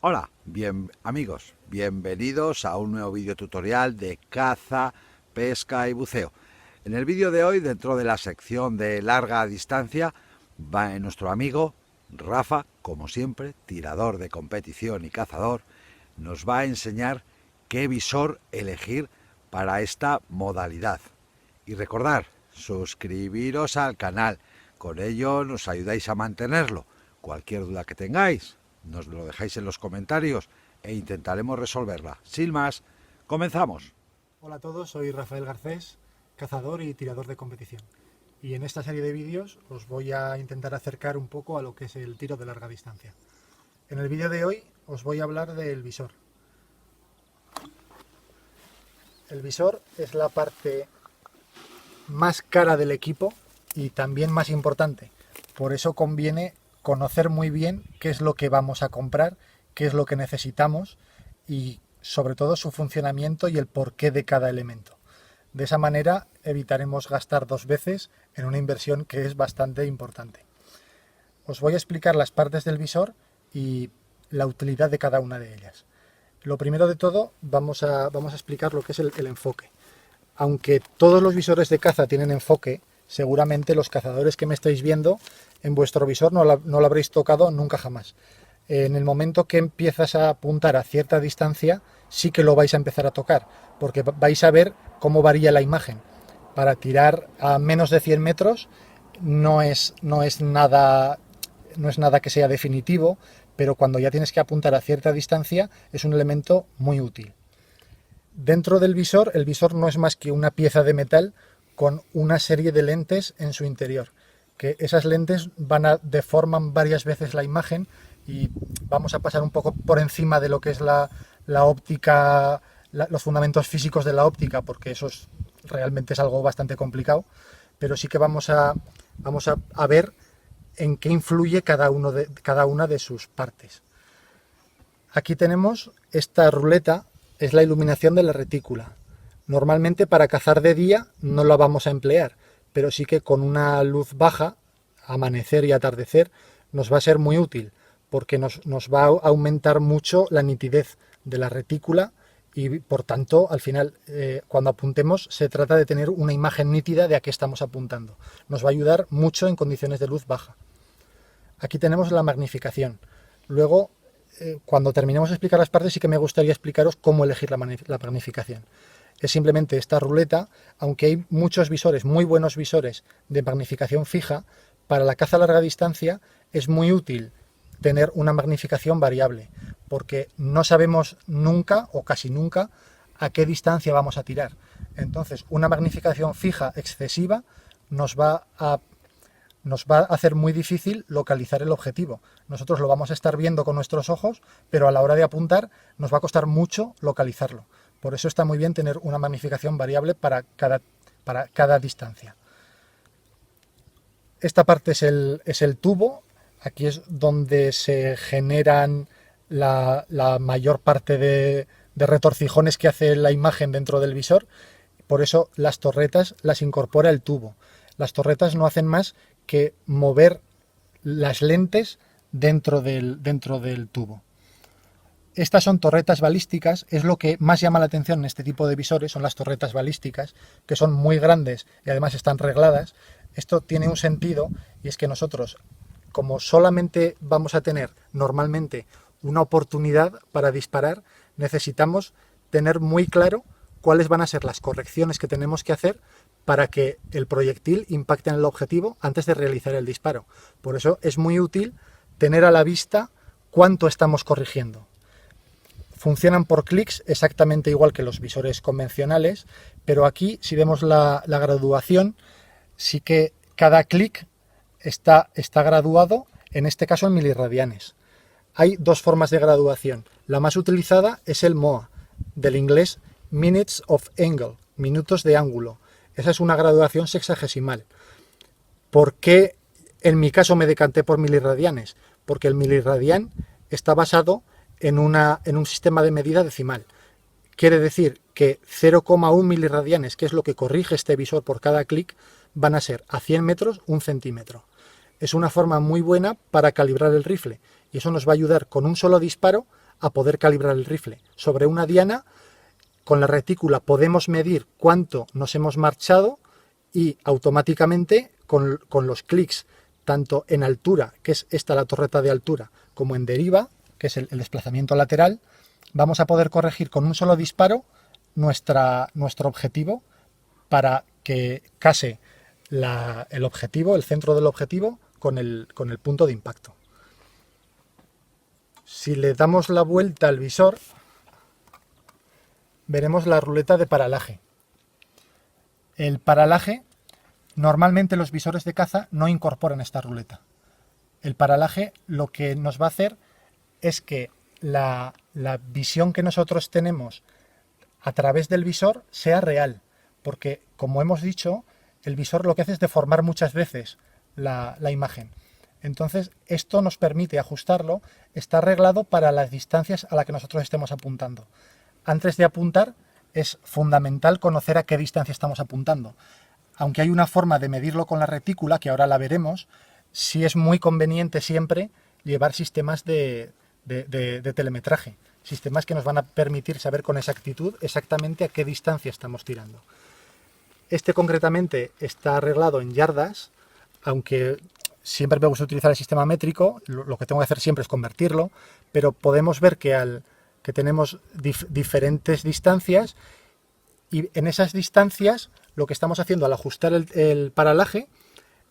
Hola, bien amigos, bienvenidos a un nuevo vídeo tutorial de caza, pesca y buceo. En el vídeo de hoy, dentro de la sección de larga distancia, va nuestro amigo Rafa, como siempre, tirador de competición y cazador, nos va a enseñar qué visor elegir para esta modalidad. Y recordar, suscribiros al canal, con ello nos ayudáis a mantenerlo. Cualquier duda que tengáis, nos lo dejáis en los comentarios e intentaremos resolverla. Sin más, comenzamos. Hola a todos, soy Rafael Garcés, cazador y tirador de competición. Y en esta serie de vídeos os voy a intentar acercar un poco a lo que es el tiro de larga distancia. En el vídeo de hoy os voy a hablar del visor. El visor es la parte más cara del equipo y también más importante. Por eso conviene conocer muy bien qué es lo que vamos a comprar, qué es lo que necesitamos y sobre todo su funcionamiento y el porqué de cada elemento. De esa manera evitaremos gastar dos veces en una inversión que es bastante importante. Os voy a explicar las partes del visor y la utilidad de cada una de ellas. Lo primero de todo vamos a explicar lo que es el enfoque. Aunque todos los visores de caza tienen enfoque, seguramente los cazadores que me estáis viendo en vuestro visor no lo habréis tocado nunca jamás. En el momento que empiezas a apuntar a cierta distancia, sí que lo vais a empezar a tocar, porque vais a ver cómo varía la imagen. Para tirar a menos de 100 metros no es nada que sea definitivo, pero cuando ya tienes que apuntar a cierta distancia es un elemento muy útil. Dentro del visor, el visor no es más que una pieza de metal con una serie de lentes en su interior, que esas lentes deforman varias veces la imagen y vamos a pasar un poco por encima de lo que es la óptica, los fundamentos físicos de la óptica, porque eso realmente es algo bastante complicado, pero sí que vamos a ver en qué influye cada una de sus partes. Aquí tenemos esta ruleta, es la iluminación de la retícula. Normalmente para cazar de día no la vamos a emplear, pero sí que con una luz baja, amanecer y atardecer, nos va a ser muy útil, porque nos va a aumentar mucho la nitidez de la retícula y por tanto al final cuando apuntemos se trata de tener una imagen nítida de a qué estamos apuntando. Nos va a ayudar mucho en condiciones de luz baja. Aquí tenemos la magnificación. Luego cuando terminemos de explicar las partes sí que me gustaría explicaros cómo elegir la magnificación. Es simplemente esta ruleta, aunque hay muchos visores, muy buenos visores de magnificación fija, para la caza a larga distancia es muy útil tener una magnificación variable, porque no sabemos nunca o casi nunca a qué distancia vamos a tirar. Entonces, una magnificación fija excesiva nos va a hacer muy difícil localizar el objetivo. Nosotros lo vamos a estar viendo con nuestros ojos, pero a la hora de apuntar nos va a costar mucho localizarlo. Por eso está muy bien tener una magnificación variable para cada distancia. Esta parte es el tubo. Aquí es donde se generan la mayor parte de retorcijones que hace la imagen dentro del visor. Por eso las torretas las incorpora el tubo. Las torretas no hacen más que mover las lentes dentro del tubo. Estas son torretas balísticas, es lo que más llama la atención en este tipo de visores, son las torretas balísticas, que son muy grandes y además están regladas. Esto tiene un sentido y es que nosotros, como solamente vamos a tener normalmente una oportunidad para disparar, necesitamos tener muy claro cuáles van a ser las correcciones que tenemos que hacer para que el proyectil impacte en el objetivo antes de realizar el disparo. Por eso es muy útil tener a la vista cuánto estamos corrigiendo. Funcionan por clics exactamente igual que los visores convencionales, pero aquí si vemos la graduación, sí que cada clic está graduado, en este caso en milirradianes. Hay dos formas de graduación. La más utilizada es el MOA, del inglés Minutes of Angle, minutos de ángulo. Esa es una graduación sexagesimal. ¿Por qué en mi caso me decanté por milirradianes? Porque el milirradian está basado en un sistema de medida decimal. Quiere decir que 0,1 milirradianes, que es lo que corrige este visor por cada clic, van a ser a 100 metros 1 centímetro. Es una forma muy buena para calibrar el rifle y eso nos va a ayudar con un solo disparo a poder calibrar el rifle. Sobre una diana, con la retícula podemos medir cuánto nos hemos marchado y automáticamente con los clics, tanto en altura, que es esta la torreta de altura, como en deriva, que es el desplazamiento lateral, vamos a poder corregir con un solo disparo nuestro objetivo para que case el objetivo, el centro del objetivo, con el punto de impacto. Si le damos la vuelta al visor, veremos la ruleta de paralaje. El paralaje, normalmente los visores de caza no incorporan esta ruleta. El paralaje lo que nos va a hacer es que la visión que nosotros tenemos a través del visor sea real, porque como hemos dicho, el visor lo que hace es deformar muchas veces la imagen. Entonces esto nos permite ajustarlo, está arreglado para las distancias a las que nosotros estemos apuntando. Antes de apuntar es fundamental conocer a qué distancia estamos apuntando. Aunque hay una forma de medirlo con la retícula, que ahora la veremos, sí es muy conveniente siempre llevar sistemas de telemetraje, sistemas que nos van a permitir saber con exactitud exactamente a qué distancia estamos tirando. Este concretamente está arreglado en yardas, aunque siempre me gusta utilizar el sistema métrico, lo que tengo que hacer siempre es convertirlo, pero podemos ver que tenemos diferentes distancias y en esas distancias lo que estamos haciendo al ajustar el paralaje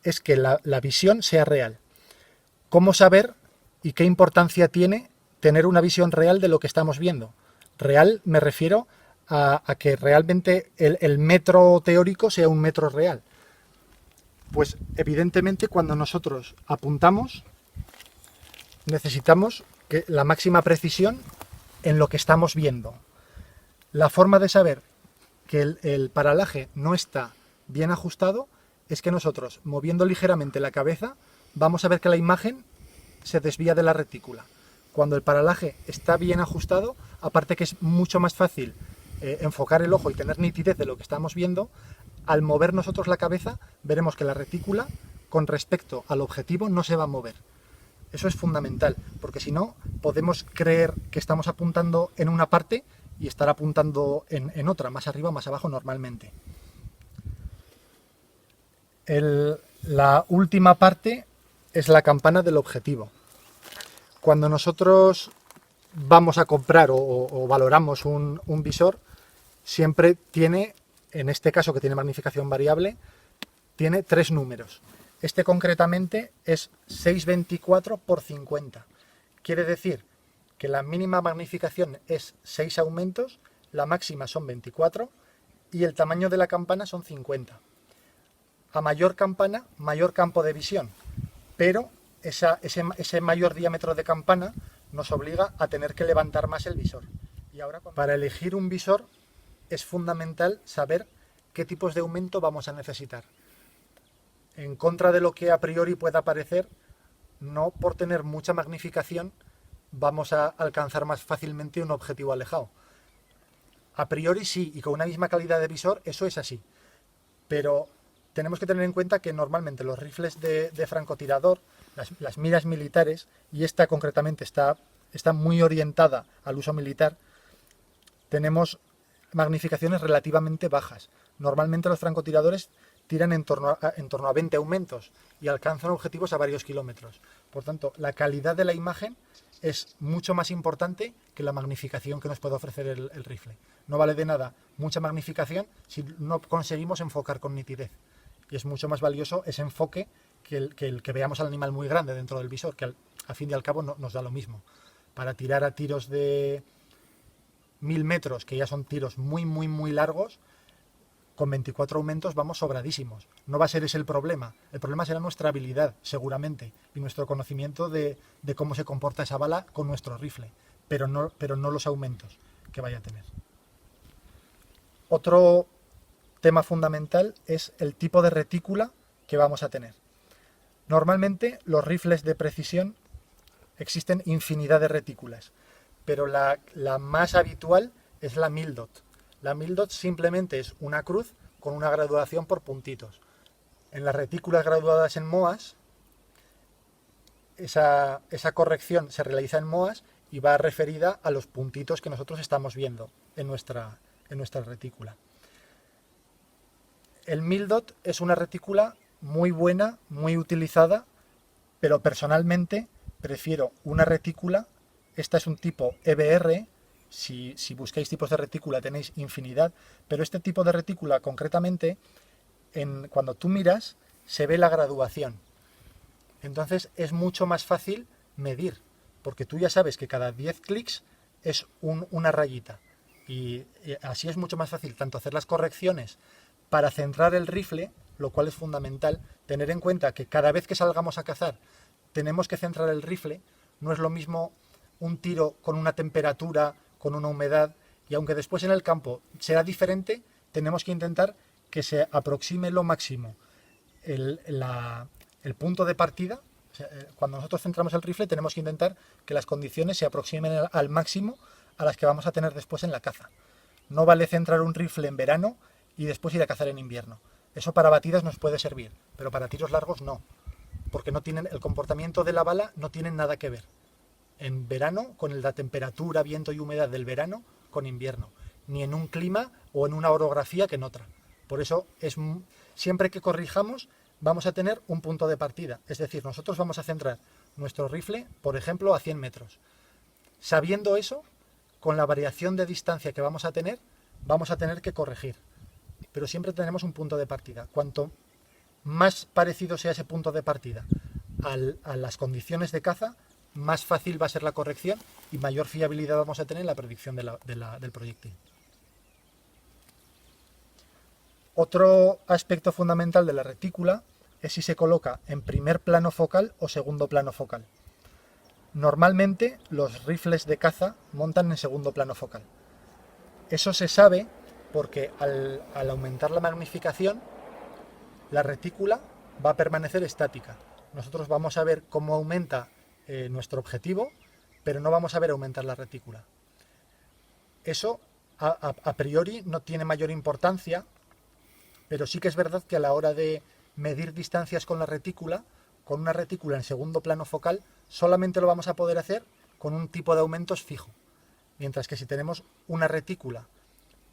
es que la visión sea real. ¿Cómo saber y qué importancia tiene tener una visión real de lo que estamos viendo? Real me refiero a que realmente el metro teórico sea un metro real. Pues evidentemente cuando nosotros apuntamos necesitamos la máxima precisión en lo que estamos viendo. La forma de saber que el paralaje no está bien ajustado es que nosotros, moviendo ligeramente la cabeza, vamos a ver que la imagen se desvía de la retícula. Cuando el paralaje está bien ajustado, aparte que es mucho más fácil enfocar el ojo y tener nitidez de lo que estamos viendo, al mover nosotros la cabeza veremos que la retícula con respecto al objetivo no se va a mover. Eso es fundamental, porque si no podemos creer que estamos apuntando en una parte y estar apuntando en otra, más arriba o más abajo normalmente. La última parte es la campana del objetivo. Cuando nosotros vamos a comprar o valoramos un visor, siempre tiene, en este caso que tiene magnificación variable, tiene 3 números. Este concretamente es 624 por 50. Quiere decir que la mínima magnificación es 6 aumentos, la máxima son 24 y el tamaño de la campana son 50. A mayor campana, mayor campo de visión, pero ese mayor diámetro de campana nos obliga a tener que levantar más el visor. Y ahora, para elegir un visor es fundamental saber qué tipos de aumento vamos a necesitar. En contra de lo que a priori pueda parecer, no por tener mucha magnificación vamos a alcanzar más fácilmente un objetivo alejado. A priori sí, y con una misma calidad de visor, eso es así. Pero tenemos que tener en cuenta que normalmente los rifles de francotirador, las miras militares, y esta concretamente está muy orientada al uso militar, tenemos magnificaciones relativamente bajas. Normalmente los francotiradores tiran en torno a 20 aumentos y alcanzan objetivos a varios kilómetros. Por tanto, la calidad de la imagen es mucho más importante que la magnificación que nos puede ofrecer el rifle. No vale de nada mucha magnificación si no conseguimos enfocar con nitidez. Y es mucho más valioso ese enfoque que el que veamos al animal muy grande dentro del visor, que al fin y al cabo nos da lo mismo. Para tirar a tiros de 1000 metros, que ya son tiros muy, muy, muy largos, con 24 aumentos vamos sobradísimos. No va a ser ese el problema. El problema será nuestra habilidad, seguramente, y nuestro conocimiento de cómo se comporta esa bala con nuestro rifle, pero no los aumentos que vaya a tener. Otro tema fundamental es el tipo de retícula que vamos a tener. Normalmente los rifles de precisión existen infinidad de retículas, pero la más habitual es la Mildot. La Mildot simplemente es una cruz con una graduación por puntitos. En las retículas graduadas en MOAS, esa corrección se realiza en MOAS y va referida a los puntitos que nosotros estamos viendo en nuestra retícula. El Mildot es una retícula muy buena, muy utilizada, pero personalmente prefiero una retícula. Esta es un tipo EBR. Si buscáis tipos de retícula tenéis infinidad, pero este tipo de retícula concretamente, cuando tú miras, se ve la graduación. Entonces es mucho más fácil medir, porque tú ya sabes que cada 10 clics es una rayita. Y así es mucho más fácil tanto hacer las correcciones para centrar el rifle, lo cual es fundamental, tener en cuenta que cada vez que salgamos a cazar tenemos que centrar el rifle. No es lo mismo un tiro con una temperatura, con una humedad, y aunque después en el campo será diferente, tenemos que intentar que se aproxime lo máximo el punto de partida. O sea, cuando nosotros centramos el rifle tenemos que intentar que las condiciones se aproximen al máximo a las que vamos a tener después en la caza. No vale centrar un rifle en verano y después ir a cazar en invierno. Eso para batidas nos puede servir, pero para tiros largos no, porque no tienen el comportamiento de la bala, no tienen nada que ver en verano con la temperatura, viento y humedad del verano con invierno, ni en un clima o en una orografía que en otra. Por eso siempre que corrijamos vamos a tener un punto de partida, es decir, nosotros vamos a centrar nuestro rifle, por ejemplo, a 100 metros. Sabiendo eso, con la variación de distancia que vamos a tener que corregir, pero siempre tenemos un punto de partida. Cuanto más parecido sea ese punto de partida a las condiciones de caza, más fácil va a ser la corrección y mayor fiabilidad vamos a tener en la predicción del proyectil. Otro aspecto fundamental de la retícula es si se coloca en primer plano focal o segundo plano focal. Normalmente los rifles de caza montan en segundo plano focal. Eso se sabe porque al aumentar la magnificación, la retícula va a permanecer estática. Nosotros vamos a ver cómo aumenta nuestro objetivo, pero no vamos a ver aumentar la retícula. Eso a priori no tiene mayor importancia, pero sí que es verdad que a la hora de medir distancias con la retícula, con una retícula en segundo plano focal, solamente lo vamos a poder hacer con un tipo de aumentos fijo. Mientras que si tenemos una retícula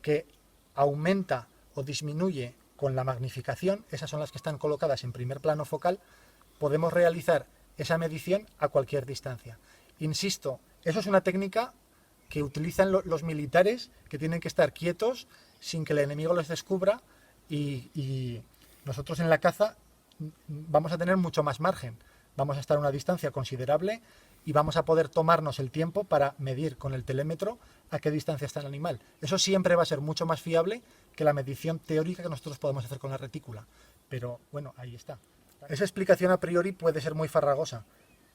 que aumenta o disminuye con la magnificación, esas son las que están colocadas en primer plano focal, podemos realizar esa medición a cualquier distancia. Insisto, eso es una técnica que utilizan los militares, que tienen que estar quietos sin que el enemigo les descubra, y nosotros en la caza vamos a tener mucho más margen. Vamos a estar a una distancia considerable y vamos a poder tomarnos el tiempo para medir con el telémetro a qué distancia está el animal. Eso siempre va a ser mucho más fiable que la medición teórica que nosotros podemos hacer con la retícula. Pero bueno, ahí está. Esa explicación a priori puede ser muy farragosa,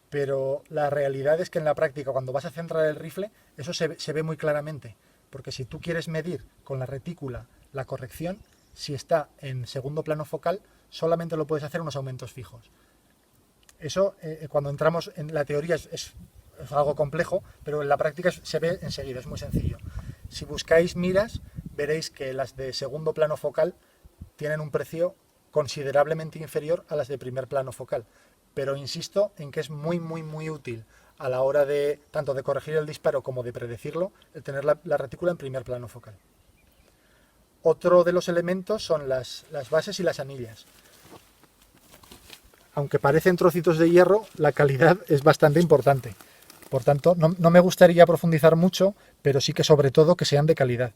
pero la realidad es que en la práctica, cuando vas a centrar el rifle, eso se ve muy claramente. Porque si tú quieres medir con la retícula la corrección, si está en segundo plano focal, solamente lo puedes hacer unos aumentos fijos. Eso, cuando entramos en la teoría, es algo complejo, pero en la práctica se ve enseguida, es muy sencillo. Si buscáis miras, veréis que las de segundo plano focal tienen un precio considerablemente inferior a las de primer plano focal. Pero insisto en que es muy, muy, muy útil a la hora de tanto de corregir el disparo como de predecirlo, el tener la retícula en primer plano focal. Otro de los elementos son las bases y las anillas. Aunque parecen trocitos de hierro, la calidad es bastante importante. Por tanto, no me gustaría profundizar mucho, pero sí que sobre todo que sean de calidad.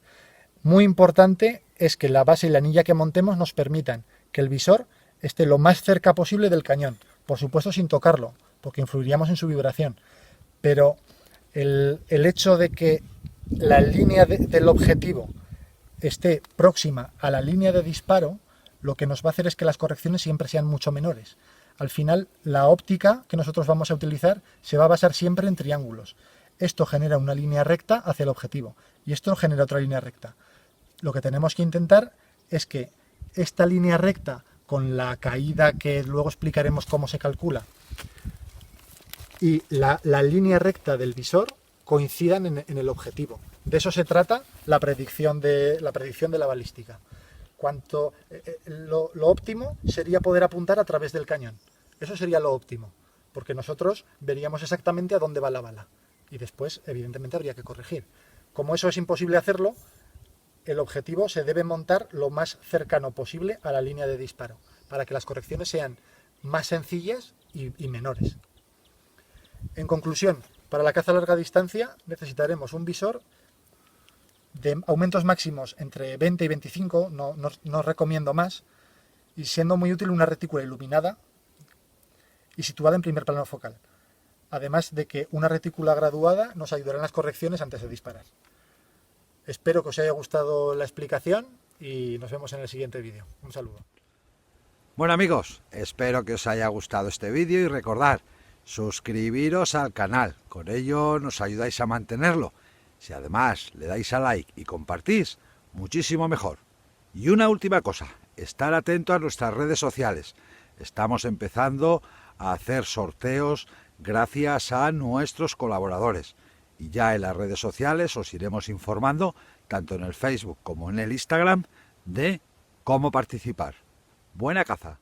Muy importante es que la base y la anilla que montemos nos permitan que el visor esté lo más cerca posible del cañón. Por supuesto sin tocarlo, porque influiríamos en su vibración. Pero el hecho de que la línea del objetivo esté próxima a la línea de disparo, lo que nos va a hacer es que las correcciones siempre sean mucho menores. Al final, la óptica que nosotros vamos a utilizar se va a basar siempre en triángulos. Esto genera una línea recta hacia el objetivo y esto genera otra línea recta. Lo que tenemos que intentar es que esta línea recta, con la caída que luego explicaremos cómo se calcula, y la línea recta del visor coincidan en el objetivo. De eso se trata la predicción de la balística. Lo óptimo sería poder apuntar a través del cañón. Eso sería lo óptimo, porque nosotros veríamos exactamente a dónde va la bala. y después, evidentemente, habría que corregir. Como eso es imposible hacerlo, el objetivo se debe montar lo más cercano posible a la línea de disparo, para que las correcciones sean más sencillas y menores. En conclusión, para la caza a larga distancia necesitaremos un visor de aumentos máximos entre 20 y 25, no recomiendo más, y siendo muy útil una retícula iluminada y situada en primer plano focal. Además de que una retícula graduada nos ayudará en las correcciones antes de disparar. Espero que os haya gustado la explicación y nos vemos en el siguiente vídeo. Un saludo. Bueno amigos, espero que os haya gustado este vídeo y recordad, suscribiros al canal, con ello nos ayudáis a mantenerlo. Si además le dais a like y compartís, muchísimo mejor. Y una última cosa, estar atento a nuestras redes sociales. Estamos empezando a hacer sorteos gracias a nuestros colaboradores. Y ya en las redes sociales os iremos informando, tanto en el Facebook como en el Instagram, de cómo participar. ¡Buena caza!